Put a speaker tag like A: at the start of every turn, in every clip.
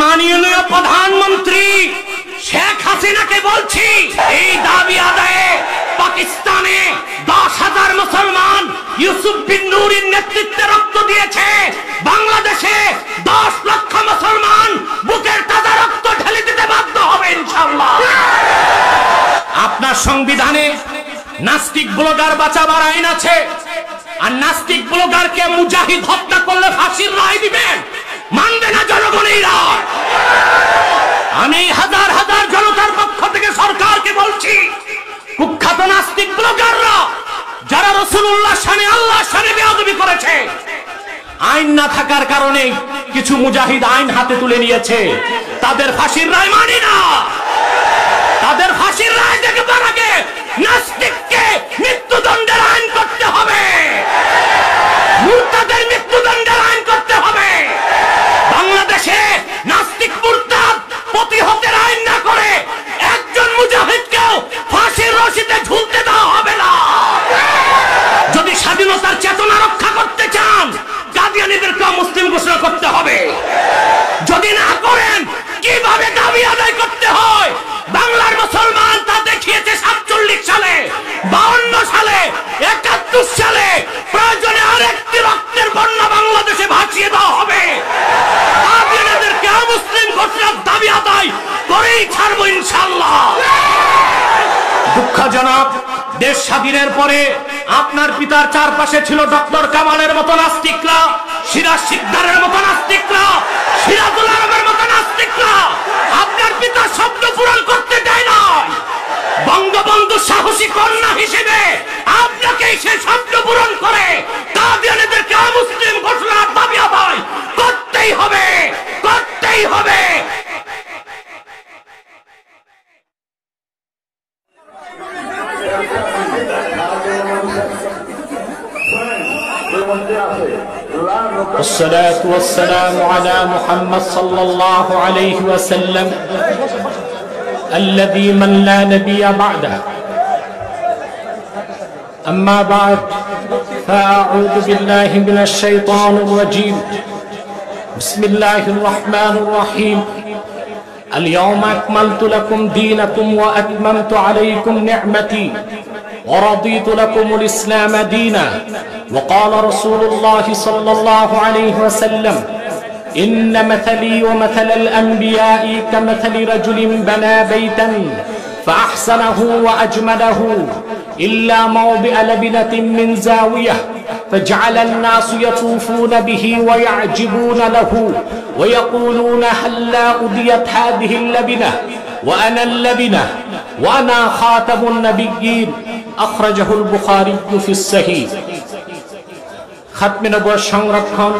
A: মাননীয় প্রধানমন্ত্রী শেখ হাসিনাকে বলছি, এই দাবি আদায়ে পাকিস্তানে 10,000 মুসলমান ইউসুফ বিন নূরের নেতৃত্বে রক্ত দিয়েছে। বাংলাদেশে 10 লক্ষ মুসলমান বুকের তাজা রক্ত ঢেলে দিতে বাধ্য হবে ইনশাআল্লাহ। আপনার সংবিধানে নাস্তিক ব্লগার বাঁচাবার আইন আছে, আর নাস্তিক ব্লগারকে মুজাহিদ হত্যা করলে ফাঁসির রায় দিবেন, মানবে না জনগণ এই রায়। আমি হাজার হাজার জনতার পক্ষ থেকে সরকারকে বলছি, কুখ্যাত নাস্তিক ব্লগাররা যারা রাসূলুল্লাহ শানে আল্লাহর শানে বেয়াদবি করেছে, আইন না থাকার কারণে কিছু মুজাহিদ আইন হাতে তুলে নিয়েছে, তাদের ফাঁসির রায় মানি না। তাদের ফাঁসির রায় দেখবার আগে নাস্তিককে মৃত্যুদণ্ডের আইন করতে হবে, মুরতাদের মৃত্যুদণ্ডের আইন করতে হবে। বাংলাদেশে নাস্তিক মুরতাদ প্রতিহতের আইন না করে একজন মুজাহিদকেও ফাঁসির রশিতে ঝুলতে দেওয়া হবে না। যদি স্বাধীনতার চেতনা রক্ষা করতে চান, কাদিয়ানীদেরকেও মুসলিম ঘোষণা করতে হবে। যদি না করেন, কিভাবে দাবি আদায় করতে হয় বাংলার মুসলমান তা দেখিয়েছে 47 সালে, 52 সালে, 71 সালে। প্রয়োজনে আরেকটি রক্তের বন্যা বাংলাদেশে ভাসিয়ে দেওয়া হবে। কাদিয়ানীদেরকে মুসলিম ঘোষণার দাবি আদায় করেই ছাড়বো ইনশাআল্লাহ। দুঃখজনক, দেশ স্বাধীনের পরে আপনার পিতার চারপাশে ছিল ডক্টর কামালের মতো নাস্তিকরা, সিরাজ শিকদারের মতো নাস্তিকরা, সিরাজুল আলমের মতো নাস্তিকরা। আপনার পিতা শব্দ পূরণ করতে দেয় না। বঙ্গবন্ধু সাহসী কন্যা হিসেবে আপনাকে সে শব্দ পূরণ করে কাদিয়ানীদেরকে মুসলিম ঘোষণার দাবি আদায় করতেই হবে, করতেই হবে। والصلاة والسلام على محمد صلى الله عليه وسلم الذي من لا نبي بعده. أما بعد، فأعوذ بالله من الشيطان الرجيم. بسم الله الرحمن الرحيم. اليوم أكملت لكم دينكم وأتممت عليكم نعمتي ورضيت لكم الإسلام دينا. وقال رسول الله صلى الله عليه وسلم: إن مثلي ومثل الأنبياء كمثل رجل بنى بيتا فأحسنه وأجمله إلا موضع لبنة من زاوية فجعل الناس يطوفون به ويعجبون له ويقولون هلا أضيت هذه اللبنة وأنا اللبنة وأنا خاتم النبيين. أخرجه البخاري في الصحيح. খাতমে নবুয়ত সংরক্ষণ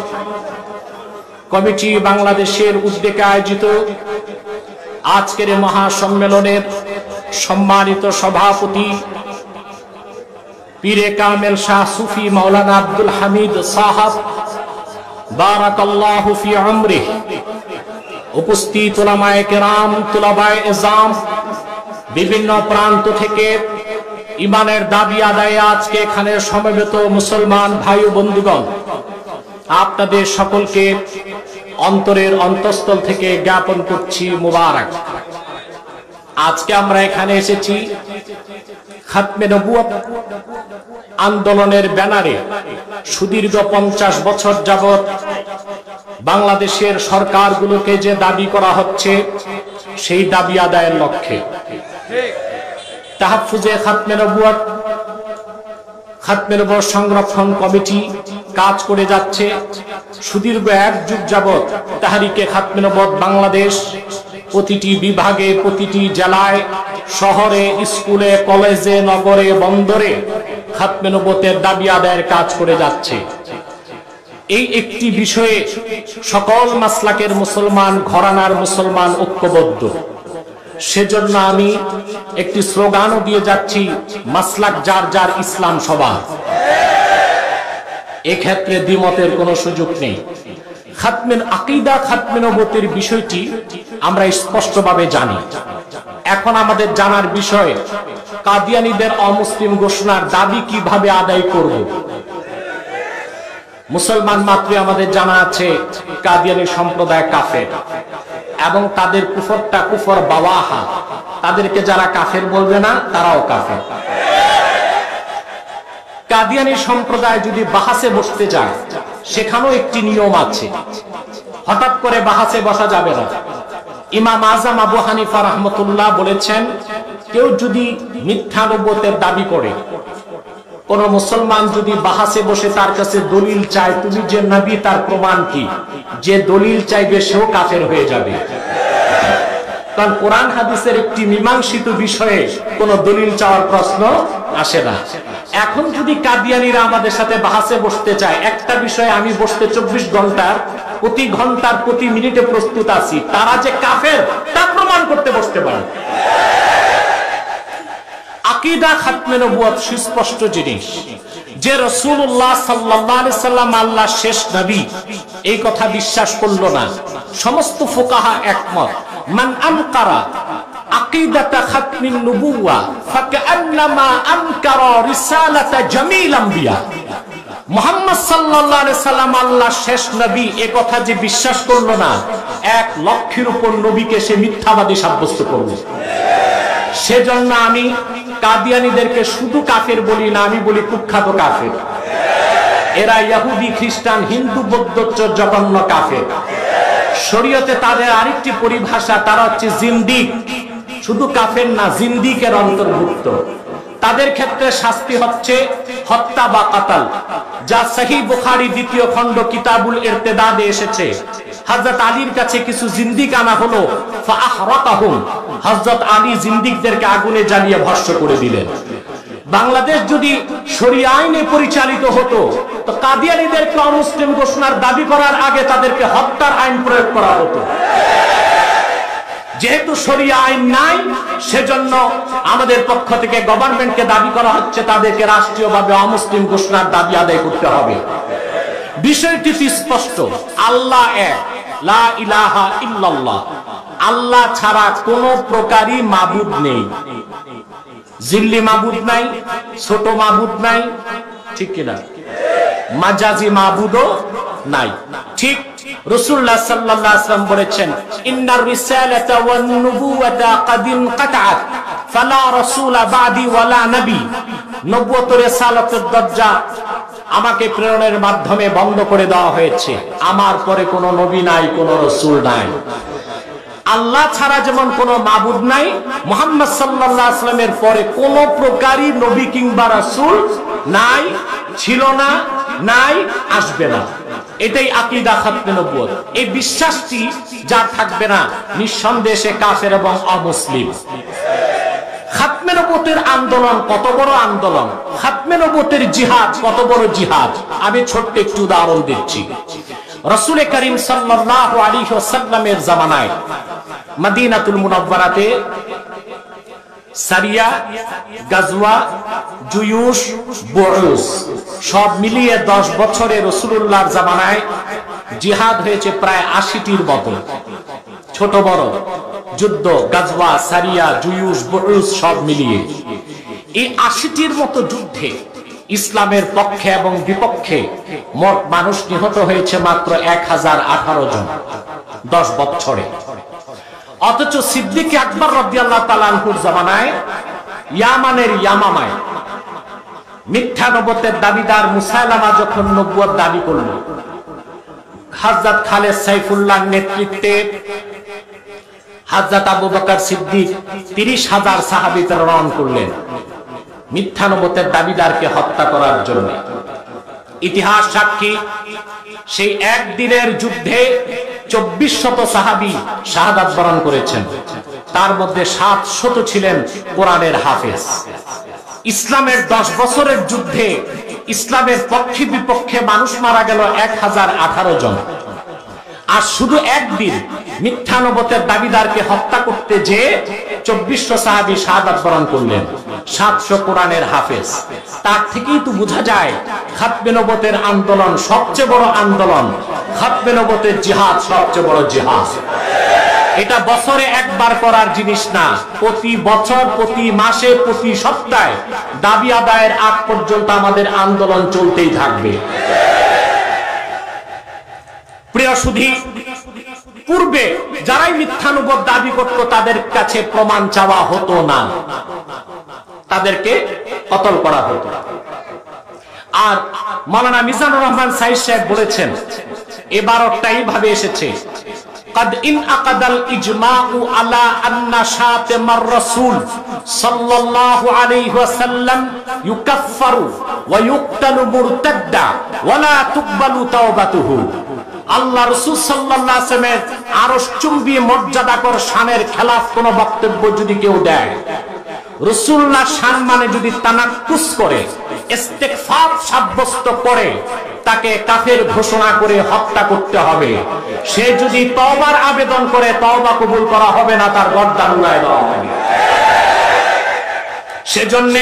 A: কমিটি বাংলাদেশের উদ্যোগে আয়োজিত আজকের মহাসম্মেলনের সম্মানিত সভাপতি পীরে কামেল শাহ সুফি মাওলানা আব্দুল হামিদ সাহাব বারাকাল্লাহু ফি উমরিহি, উপস্থিত উলামায়ে কেরাম, তুলাবায়ে ইজাম, বিভিন্ন প্রান্ত থেকে ইমানের দাবি আদায়ে আজকে এখানে সমবেত মুসলমান ভাই ও বন্ধুগণ, আপনাদের সকলকে অন্তরের অন্তঃস্থল থেকে জ্ঞাপন করছি মুবারক। আজকে আমরা এখানে এসেছি খাতমে নবুয়ত আন্দোলনের ব্যানারে সুদীর্ঘ 50 বছর যাবত বাংলাদেশের সরকারগুলোকে যে দাবি করা হচ্ছে, সেই দাবি আদায়ের লক্ষ্যে তাহফুজে খাতমে নবুয়ত সংরক্ষণ কমিটি কাজ করে যাচ্ছে। সুদীর্ঘ 1 যুগ যাবত তাহরিকে খাতমে নবুয়ত বাংলাদেশ প্রতিটি বিভাগে, প্রতিটি জেলায়, শহরে, স্কুলে, কলেজে, নগরে, বন্দরে খাতমে নবুয়তের দাবি আদায়ের কাজ করে যাচ্ছে। এই একটি বিষয়ে সকল মাসলাকের মুসলমান, ঘরানার মুসলমান ঐক্যবদ্ধ। সেজন্য আমি একটি স্লোগানও দিয়ে যাচ্ছি, মাসলাক যার যার, ইসলাম সবার। এক্ষেত্রে দ্বিমতের কোনো সুযোগ নেই। খাতমের আকীদা, খাতমে নবুয়তের বিষয়টি আমরা স্পষ্টভাবে জানি। এখন আমাদের জানার বিষয়, কাদিয়ানীদের অমুসলিম ঘোষণার দাবি কিভাবে আদায় করব। মুসলমান মাত্রই আমাদের জানা আছে কাদিয়ানী সম্প্রদায় কাফের।
B: এবং তাদের কুফরটা কুফর বাওয়াহা, তাদেরকে যারা কাফের বলবে না তারাও কাফের। কাদিয়ানী সম্প্রদায় যদি বাহাসে বসতে যায়, সেখানেও একটি নিয়ম আছে, হঠাৎ করে বাহাসে বসা যাবে না। ইমাম আজম আবু হানিফা রাহমাতুল্লাহ বলেছেন, কেউ যদি মিথ্যা নবুয়তের দাবি করে, কোন মুসলমান যদি বাহাসে বসে তার কাছে দলিল চায়, তুমি যে নবী তার প্রমাণ কি, যে দলিল চাইবে সেও কাফের হয়ে যাবে। কারণ কোরআন হাদিসের একটি মীমাংসিত বিষয়ে কোন দলিল চাওয়ার প্রশ্ন আসে না। এখন যদি কাদিয়ানীরা আমাদের সাথে বাহাসে বসতে চায়, একটা বিষয়ে আমি বসতে 24 ঘন্টার প্রতি ঘন্টার প্রতি মিনিটে প্রস্তুত আছি, তারা যে কাফের তা প্রমাণ করতে বসতে পারে। আকীদা খাতমে নবুয়ত সুস্পষ্ট জিনিস, যে রাসূলুল্লাহ সাল্লাল্লাহু আলাইহি সাল্লাম আল্লাহর শেষ নবী, এই কথা বিশ্বাস করলো না। সমস্ত ফুকাহা একমত, মান আনকারা আকীদাতা খাতমিন নবুওয়া ফাকান্নামা আনকারা রিসালাতা জামিল আম্বিয়া। মুহাম্মদ সাল্লাল্লাহু আলাইহি সাল্লাম আল্লাহর শেষ নবী, এই কথা যে বিশ্বাস করলো না, 1 লক্ষের উপর নবীকে সে মিথ্যাবাদী সাব্যস্ত করলো। সেজন্য আমি কাদিয়ানীদেরকে শুধু কাফের বলি না, আমি বলি কুখ্যাত কাফের। এরা ইহুদি, খ্রিস্টান, হিন্দু, বৌদ্ধ জঘন্য কাফের। শরীয়তে তাদের আরেকটি পরিভাষা, তারা হচ্ছে জিন্দিক। শুধু কাফের না, জিন্দিকের অন্তর্ভুক্ত। তাদের ক্ষেত্রে শাস্তি হচ্ছে হত্যা বা কাতাল, যা সহিহ বুখারী 2য় খণ্ড কিতাবুল ইরতিদাদে এসেছে। হযরত আলীর কাছে কিছু জিন্দিক আনা হলো, ফাআহরাকাহুম, হযরত আলী জিন্দিকদেরকে আগুনে জ্বালিয়ে ভস্ম করে দিলেন। বাংলাদেশ যদি শরিয়া আইনে পরিচালিত হতো, তো কাদিয়ানীদেরকে অমুসলিম ঘোষণার দাবি করার আগে তাদেরকে হত্যার আইন প্রয়োগ করা হতো। যেহেতু শরিয়া আইন নাই, সেজন্য আমাদের পক্ষ থেকে গভর্নমেন্টকে দাবি করা হচ্ছে তাদেরকে রাষ্ট্রীয়ভাবে অমুসলিম ঘোষণার দাবি আদায় করতে হবে। বিষয়টি স্পষ্ট, আল্লাহ এক, লা ইলাহা ইল্লাল্লাহ। আল্লাহ ছাড়া কোন প্রকারই মাবুদ নেই। জিল্লি মাবুদ নাই, ছোট মাবুদ নাই, ঠিক কিনা? মাজাজি মাবুদও নাই, ঠিক। রাসূলুল্লাহ সাল্লাল্লাহু আলাইহি ওয়াসাল্লাম বলেছেন, ইন্নার রিসালাতা ওয়ান নুবুওয়াতা কাদ ইনকাতাআত ফালা রাসূলা বাদি ওয়ালা নবী। নবুয়ত রিসালাতের দরজা আমাকে প্রেরণের মাধ্যমে বন্ধ করে দেওয়া হয়েছে, আমার পরে কোনো নবী নাই, কোনো রাসূল নাই। আল্লাহ ছাড়া যেমন কোনো মাবুদ নাই, মুহাম্মদ সাল্লাল্লাহু আলাইহি ওয়াসাল্লামের পরে কোন প্রকারই নবী কিংবা রাসূল নাই, ছিল না, নাই, আসবে না। এটাই আকীদা খাতমে নবুয়ত। এই বিশ্বাসটি যার থাকবে না, নিঃসন্দেহে সে কাফের এবং অমুসলিম। খাতমে নবুয়তের আন্দোলন কত বড় আন্দোলন, খাতমে নবুয়তের জিহাদ কত বড় জিহাদ, আমি ছোট্ট একটু উদাহরণ দিচ্ছি। রাসূল করিম সাল্লাল্লাহু আলাইহি ওয়াসাল্লামের জামানায় মদিনাতুল মুনাওয়ারাতে সারিয়া, গাজওয়া, জুয়ুশ, বুউস সব মিলিয়ে 10 বছরে রাসূলুল্লাহর জামানায় জিহাদ হয়েছে প্রায় 80টির মতো, ছোট বড় যুদ্ধ, গাজওয়া, সারিয়া, জুয়ুশ, বুউস সব মিলিয়ে। এই 80টির মতো যুদ্ধে ইসলামের পক্ষে এবং বিপক্ষে মোট মানুষ নিহত হয়েছে মাত্র 1018 জন 10 বছরে। অথচ সিদ্দিক আকবর রাদিয়াল্লাহু তাআলা আনহুর জামানায় ইয়ামানের ইয়ামামায় মিথ্যা নবুয়তের দাবিদার মুসাইলামা যখন নবুয়ত দাবি করল, হযরত খালেদ সাইফুল্লাহর নেতৃত্বে হযরত আবু বকর সিদ্দিক 30,000 সাহাবী প্রেরণ করলেন মিথ্যা নবুয়তের দাবিদারকে হত্যা করার জন্য। ইতিহাস সাক্ষী, সেই একদিনের যুদ্ধে 2400 সাহাবী শাহাদাত বরণ করেছেন, তার মধ্যে 700 ছিলেন কোরআনের হাফেজ। ইসলামের 10 বছরের যুদ্ধে ইসলামের পক্ষে বিপক্ষে মানুষ মারা গেল 1018 জন। আর শুধু একদিন মিথ্যা নবুয়তের দাবিদারকে হত্যা করতে যে 2400 সাহাবী শাহাদাত বরণ করলেন, 700 কোরআনের হাফেজ। তার থেকেই তো বোঝা যায় খাতমে নবুয়তের আন্দোলন সবচেয়ে বড় আন্দোলন, খাতমে নবুয়তের জিহাদ সবচেয়ে বড় জিহাদ। এটা বছরে একবার করার জিনিস না, প্রতি বছর, প্রতি মাসে, প্রতি সপ্তাহে দাবি আদায়ের আগ পর্যন্ত আমাদের আন্দোলন চলতেই থাকবে। প্রিয় সুধী, পূর্বে যারাই মিথ্যানুবোধ দাবি করত তাদের কাছে প্রমাণ চাওয়া হতো না, তাদেরকে কতল করা হতো। আর মাওলানা মিজানুর রহমান সাইদ সাহেব বলেছেন, এবারটা এইভাবে এসেছে, قد انعقد الاجماع على ان شاتم الرسول صلى الله عليه وسلم يكفر ويقتل مرتدا ولا تقبل توبته। আল্লাহ রাসূল সাল্লাল্লাহু আলাইহি ওয়াসাল্লামের আরশ চুম্বী মর্যাদাকর শানের খেলাফ কোন বক্তব্য যদি কেউ দেয়, রাসূলুল্লাহ শান মানে যদি তানাক্কুস করে, ইস্তিগফার সাব্যস্ত করে, তাকে কাফের ঘোষণা করে হত্যা করতে হবে। সে যদি তওবার আবেদন করে তওবা কবুল করা হবে না, তার গর্দান উড়ায় দেওয়া হবে। সেজন্য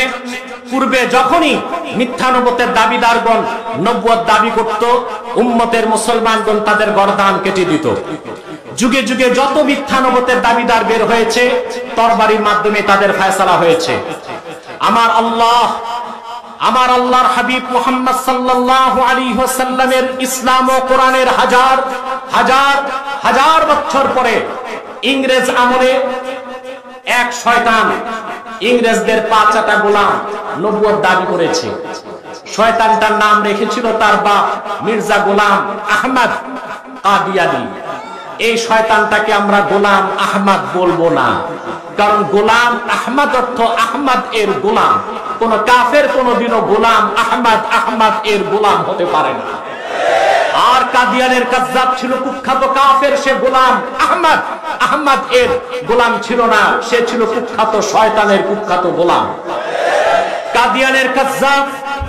B: পূর্বে যখনই মিথ্যানুবতের দাবিদারগণ নবুয়ত দাবি করত, উম্মতের মুসলমানগণ তাদের গর্দান কেটে দিত। যুগে যুগে যত মিথ্যানুবতের দাবিদার বের হয়েছে, তরবারির মাধ্যমে তাদের ফয়সালা হয়েছে। আমার আল্লাহর হাবিব মুহাম্মদ সাল্লাল্লাহু আলাইহি ওয়াসাল্লামের ইসলাম ও কোরআনের হাজার হাজার হাজার বছর পরে ইংরেজ আমলে এক শয়তান ইংরেজদের পাঁচটা গোলাম নবুয়ত দাবি করেছে। শয়তানটার নাম রেখেছিল তার বাপ মির্জা গোলাম আহমদ কাদিয়ানী। এই শয়তানটাকে আমরা গোলাম আহমদ বলবো না, কারণ গোলাম আহমদ অর্থ আহমদ এর গোলাম। কোন কাফের কোনদিনও গোলাম আহমদ এর গোলাম হতে পারে না। আর কাদিয়ানের কাযযাব ছিল কুখ্যাত কাফের, সে গোলাম আহমদ এর গোলাম ছিল না, সে ছিল কুখ্যাত শয়তানের কুখ্যাত গোলাম। কাদিয়ানের কাযযাব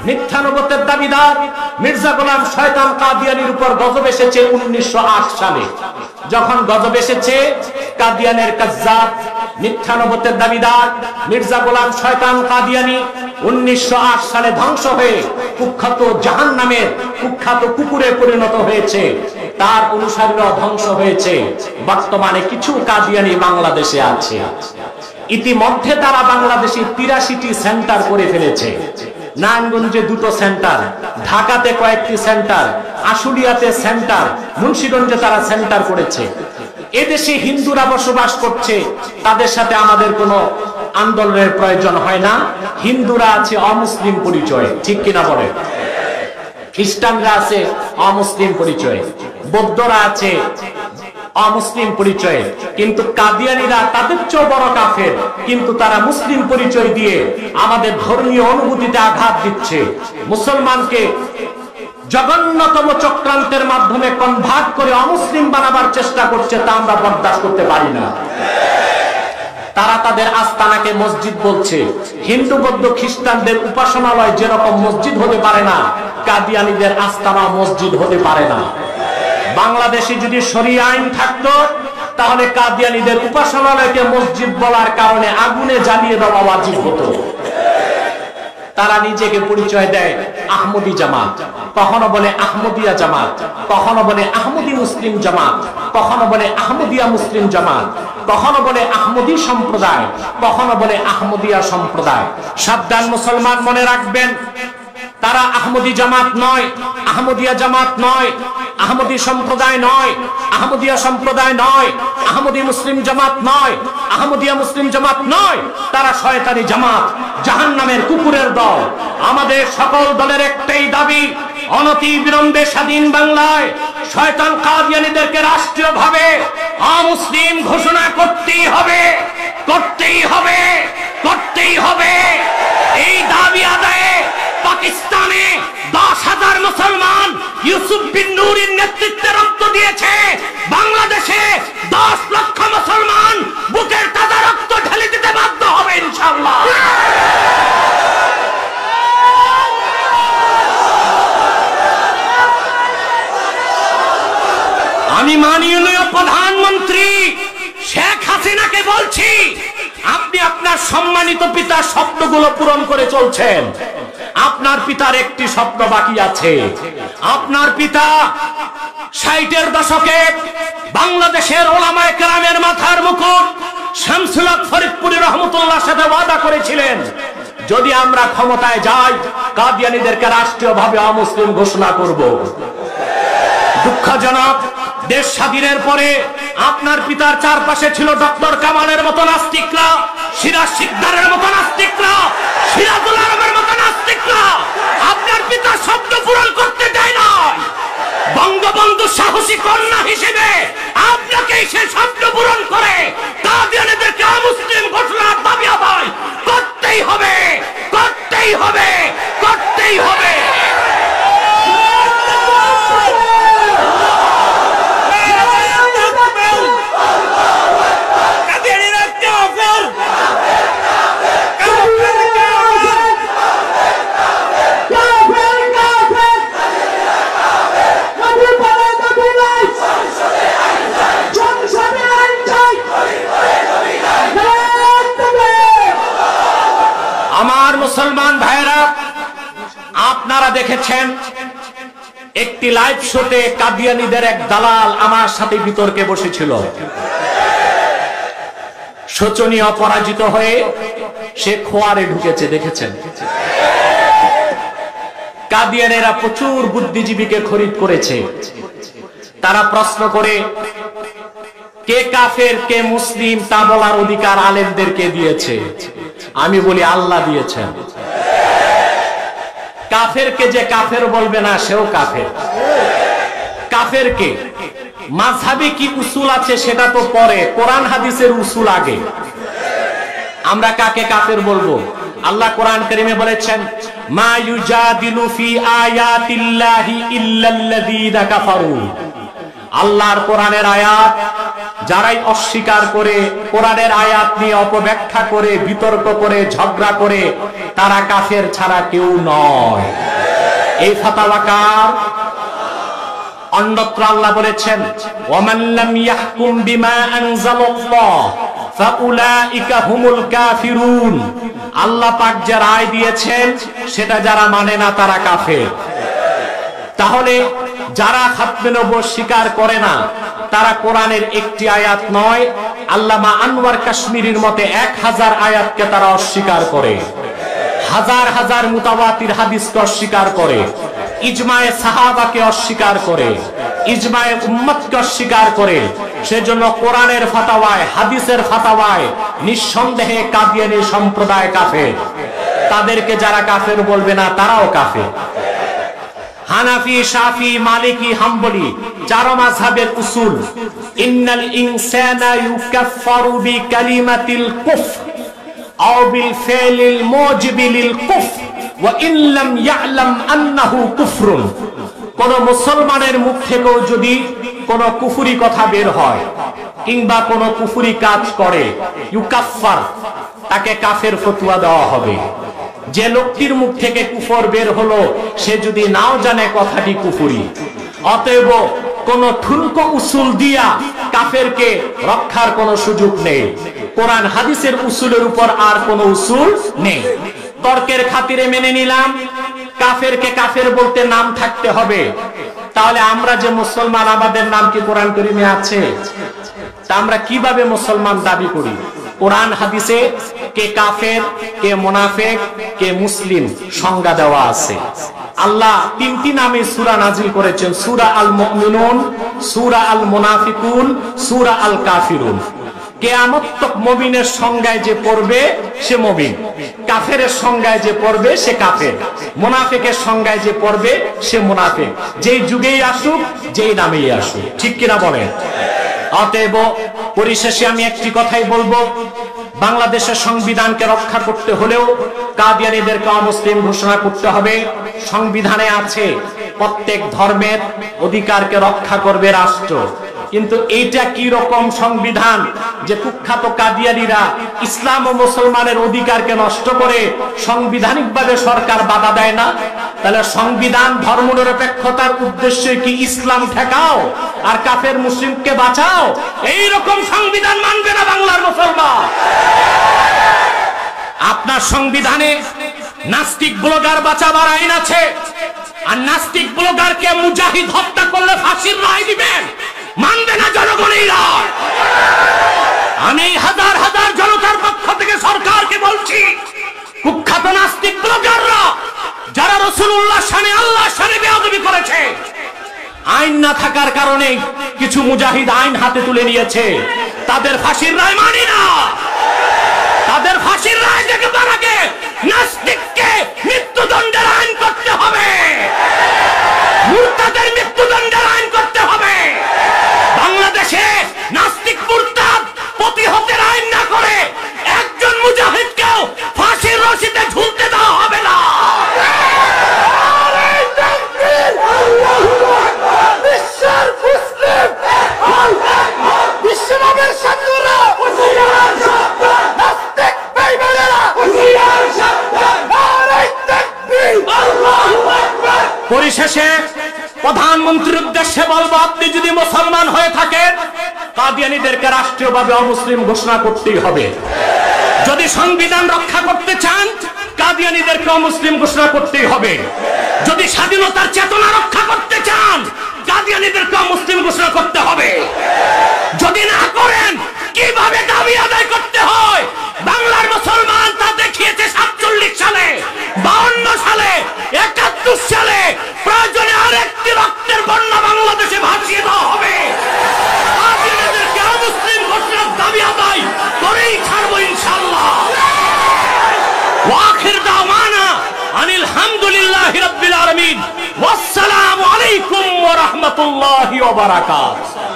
B: মিথ্যানুবতের দাবিদার মির্জা গোলাম শয়তান কাদিয়ানির উপর গজব এসেছে 1908 সালে। যখন গজব এসেছে, কাদিয়ানের কাযযাব মিথ্যানুবতের দাবিদার মির্জা গোলাম শয়তান কাদিয়ানি 1908 সালে ধ্বংস হয়ে কুখ্যাত জাহান্নামের কুখ্যাত কুকুরে পরিণত হয়েছে। তার অনুসারীরা ধ্বংস হয়েছে। বর্তমানে কিছু কাদিয়ানি বাংলাদেশে আছে। ইতিমধ্যে তারা বাংলাদেশে 83টি সেন্টার করে ফেলেছে। নারায়ণগঞ্জে 2টো সেন্টার, ঢাকাতে কয়েকটি সেন্টার, আশুলিয়াতে সেন্টার, মুন্সিগঞ্জে তারা সেন্টার করেছে। এদেশে হিন্দুরা বসবাস করছে, তাদের সাথে আমাদের কোনো আন্দোলনের প্রয়োজন হয় না। হিন্দুরা আছে অমুসলিম পরিচয়, ঠিক কিনা বলে? খ্রিস্টানরা আছে অমুসলিম পরিচয়, বৌদ্ধরা আছে অমুসলিম পরিচয়ে, কিন্তু কাদিয়ানীরা তাদের চেয়েও বড় কাফের, কিন্তু তারা মুসলিম পরিচয় দিয়ে আমাদের ধর্মীয় অনুভূতিতে আঘাত দিচ্ছে। মুসলমানকে জঘন্যতম চক্রান্তের মাধ্যমে কনভার্ট করে অমুসলিম বানাবার চেষ্টা করছে, তা আমরা বরদাস্ত করতে পারি না। তারা তাদের আস্তানাকে মসজিদ বলছে। হিন্দু বৌদ্ধ খ্রিস্টানদের উপাসনালয় যেরকম মসজিদ হতে পারে না, কাদিয়ানীদের আস্তানা মসজিদ হতে পারে না। বাংলাদেশে যদি শরিয়া আইন থাকতো, তাহলে কাদিয়ানীদের উপাসনালয়কে মসজিদ বলার কারণে আগুনে জ্বালিয়ে দেওয়া ওয়াজিব হতো। তারা নিজেকে পরিচয় দেয় আহমদী জামাত, কখনো বলে আহমদিয়া জামাত, কখনো বলে আহমদী মুসলিম জামাত, কখনো বলে আহমদিয়া মুসলিম জামাত, কখনো বলে আহমদী সম্প্রদায়, কখনো বলে আহমদিয়া সম্প্রদায়। সাবধান মুসলমান, মনে রাখবেন, তারা আহমদী জামাত নয়, আহমদিয়া জামাত নয়, আহমদী সম্প্রদায় নয়, আহমদিয়া সম্প্রদায় নয়, আহমদী মুসলিম জামাত নয়, আহমদিয়া মুসলিম জামাত নয়। তারা শয়তানি জামাত, জাহান্নামের কুকুরের দল। আমাদের সকল দলের একটাই দাবি, অনতি বিলম্বে স্বাধীন বাংলায় শয়তান কাদিয়ানীদেরকে রাষ্ট্রীয়ভাবে অমুসলিম ঘোষণা করতেই হবে, করতেই হবে, করতেই হবে। এই দাবি আদায়ে পাকিস্তানে 10,000 মুসলমান ইউসুফ বিন নূরের নেতৃত্বে রক্ত দিয়েছে। বাংলাদেশে 10 লক্ষ মুসলমান বুকের তাজা রক্ত ঢেলে দিতে বাধ্য হবে ইনশাআল্লাহ। আমি মাননীয় প্রধানমন্ত্রী শেখ হাসিনাকে বলছি, আপনি আপনার সম্মানিত পিতার স্বপ্নগুলো পূরণ করে চলছেন। আপনার পিতার একটি স্বপ্ন বাকি আছে। আপনার পিতা 60-এর দশকে বাংলাদেশের ওলামায়ে কেরামের মাথার মুকুট শামসুল হক ফরিদপুরি রহমতুল্লাহর সাথে ওয়াদা করেছিলেন, যদি আমরা ক্ষমতায় যাই কাদিয়ানীদেরকে রাষ্ট্রীয়ভাবে অমুসলিম ঘোষণা করব। দুঃখজনক, দেশ স্বাধীনের পরে আপনার পিতার চারপাশে ছিল ডক্টর কামালের মতো নাস্তিকরা, সিরাজ শিকদারের মতো নাস্তিকরা, সিরাজুল আলমের মতো নাস্তিকরা। আপনার পিতা স্বপ্ন পূরণ করতে দেয় না। বঙ্গবন্ধু সাহসী কন্যা হিসেবে আপনাকে সে স্বপ্ন পূরণ করে কাদিয়ানীদেরকে অমুসলিম ঘোষণার দাবি আদায় করতেই হবে, করতেই হবে, করতেই হবে। আমার মুসলমান ভাইরা, আপনারা দেখেছেন একটি লাইভ শোতে কাদিয়ানীদের এক দালাল আমার সাথে বিতর্কে বসেছিল। শোচনীয় পরাজিত হয়ে সে খোয়ারে ঢুকেছে, দেখেছেন। কাদিয়ানীরা প্রচুর বুদ্ধিজীবীকে খরিদ করেছে। তারা প্রশ্ন করে কে কাফের কে মুসলিম তা বলার অধিকার আলেমদেরকে দিয়েছে। আমি বলি আল্লাহ দিয়েছেন। কাফেরকে যে কাফের বলবে না সেও কাফের। কাফেরকে মাযহাবে কি উসুল আছে সেটা তো পরে, কোরআন হাদিসের উসুল আগে। আমরা কাকে কাফের বলবো? আল্লাহ কোরআন কারীমে বলেছেন মা ইউজাদিলু ফি আয়াতিল্লাহি ইল্লাল্লাযীনা কাফারু। আল্লাহর কোরআনের আয়াত যারাই অস্বীকার করে, কোরআনের আয়াত নিয়ে অপব্যাখ্যা করে, বিতর্ক করে, ঝগড়া করে, তারা কাফের ছাড়া কেউ নয়। এই ফাতাওয়া কার? অন্যত্র আল্লাহ বলেছেন ওয়ামান লাম ইয়াহকুম বিমা আনজালাল্লাহ ফাউলাইকা হুমুল কাফিরুন। আল্লাহ পাক যে রায় দিয়েছেন সেটা যারা মানে না তারা কাফের। তাহলে যারা খাতমে নবুয়ত স্বীকার করে না তারা কোরআনের একটি আয়াত নয়, আল্লামা আনোয়ার কাশ্মীরির মতে 1000 আয়াতকে তারা অস্বীকার করে, হাজার হাজার মুতাওয়াতির হাদিসকে অস্বীকার করে, ইজমায়ে সাহাবাকে অস্বীকার করে, ইজমায়ে উম্মতকে অস্বীকার করে। সেজন্য কোরআনের ফাতাওয়ায়, হাদিসের ফাতাওয়ায় নিঃসন্দেহে কাদিয়ানী সম্প্রদায় কাফের। তাদেরকে যারা কাফের বলবে না তারাও কাফের। হানাফি, শাফি, মালিকি, হাম্বলি চার মাযহাবের উসুল ইন্নাল ইনসানা ইউকাফফারু বিকালিমাতিল কুফর আও বিল ফি'লিল মুজিবি লিল কুফর ওয়া ইন লাম ইয়া'লাম আন্নাহু কুফরুন। কোন মুসলমানের মুখ থেকেও যদি কোন কুফরি কথা বের হয় কিংবা কোন কুফরি কাজ করে, ইউকাফফার, তাকে কাফের ফতোয়া দেওয়া হবে। যে লোকটির মুখ থেকে কুফর বের হলো সে যদি নাও জানে কথাটি কুফরি, অতএব কোন ঠুনকো উসুল দিয়া কাফেরকে রক্ষার কোন সুযোগ নেই। কোরআন হাদিসের উসুলের উপর আর কোন উসুল নেই। তর্কের খাতিরে মেনে নিলাম কাফেরকে কাফের বলতে নাম থাকতে হবে। তাহলে আমরা যে মুসলমান, আমাদের নাম কি কোরআন কারীমে আছে? তা আমরা কিভাবে মুসলমান দাবি করি? কোরআন হাদিসে কে কাফের, কে মুনাফিক, কে মুসলিম সংজ্ঞা দেওয়া আছে। আল্লাহ 3টি নামে সূরা নাজিল করেছেন, সূরা আল মুমিনুন, সূরা আল মুনাফিকুন, সূরা আল কাফিরুন। কিয়ামত তক মুমিনের সংজ্ঞায় যে পড়বে সে মুমিন, কাফেরের সংজ্ঞায় যে পড়বে সে কাফের, মুনাফিকের সংজ্ঞায় যে পড়বে সে মুনাফিক, যেই যুগেই আসুক, যেই নামেই আসুক। ঠিক কিনা বলেন? অতএব পরিশেষে আমি একটি কথাই বলবো, বাংলাদেশের সংবিধানকে রক্ষা করতে হলেও কাদিয়ানীদেরকে অমুসলিম ঘোষণা করতে হবে। সংবিধানে আছে প্রত্যেক ধর্মের অধিকারকে রক্ষা করবে রাষ্ট্র। কিন্তু এইটা কি রকম সংবিধান যে কুখ্যাত কাদিয়ানীরা ইসলাম ও মুসলমানের অধিকারকে নষ্ট করে সাংবিধানিকভাবে সরকার বাধা দেয় না? তাহলে সংবিধান ধর্মনিরপেক্ষতার উদ্দেশ্যে কি ইসলাম ঠেকাও আর কাফের মুসলিমকে বাঁচাও? এই রকম সংবিধান মানবে না বাংলার মুসলমান। আপনার সংবিধানে নাস্তিক ব্লগার বাঁচাবার আইন আছে, আর নাস্তিক ব্লগারকে মুজাহিদ হত্যা করলে ফাঁসির রায় দিবেন, মানবে না জনগণ এই রায়। আমি হাজার হাজার জনতার পক্ষ থেকে সরকারকে বলছি, কুখ্যাত নাস্তিক ব্লগাররা যারা রাসূলুল্লাহ শানে, আল্লাহর শানে বেয়াদবি করেছে, আইন না থাকার কারণে কিছু মুজাহিদ আইন হাতে তুলে নিয়েছে। তাদের ফাঁসির রায় মানি না। তাদের ফাঁসির রায় দেখে আগে নাস্তিককে মৃত্যুদণ্ডের আইন করতে হবে, মুরতাদের মৃত্যুদণ্ডের আইন করতে হবে। বাংলাদেশে নাস্তিক মুরতাদ প্রতিহতের আইন না করে একজন মুজাহিদকেও ফাঁসির রশিতে ঝুলতে দেওয়া হবে না। পরিশেষে প্রধানমন্ত্রীর উদ্দেশ্যে বলবো, আপনি যদি মুসলমান হয়ে থাকেন কাদিয়ানীদেরকে রাষ্ট্রীয়ভাবে অমুসলিম ঘোষণা করতেই হবে। যদি সংবিধান রক্ষা করতে চান কাদিয়ানীদেরকে অমুসলিম ঘোষণা করতেই হবে। যদি স্বাধীনতার চেতনা রক্ষা করতে চান কাদিয়ানীদেরকে অমুসলিম ঘোষণা করতে হবে। যদি না করেন কিভাবে দাবি আদায় করতে হয় বাংলার মুসলমান তা দেখিয়েছে 47 সালে, 52 সালে, 71 সালে। প্রয়োজনে আরেকটি রক্তের বন্যা বাংলাদেশে ভাসিয়ে দেওয়া হবে। কাদিয়ানীদেরকে অমুসলিম ঘোষণার দাবি আদায় করেই ছাড়বো ইনশাআল্লাহ। ওয়াখির দাওয়ানা আনিল হামদুলিল্লাহি রাব্বিল আলামিন। ওয়াসসালামু আলাইকুম ওয়া রাহমাতুল্লাহি ওয়া বারাকাতুহু।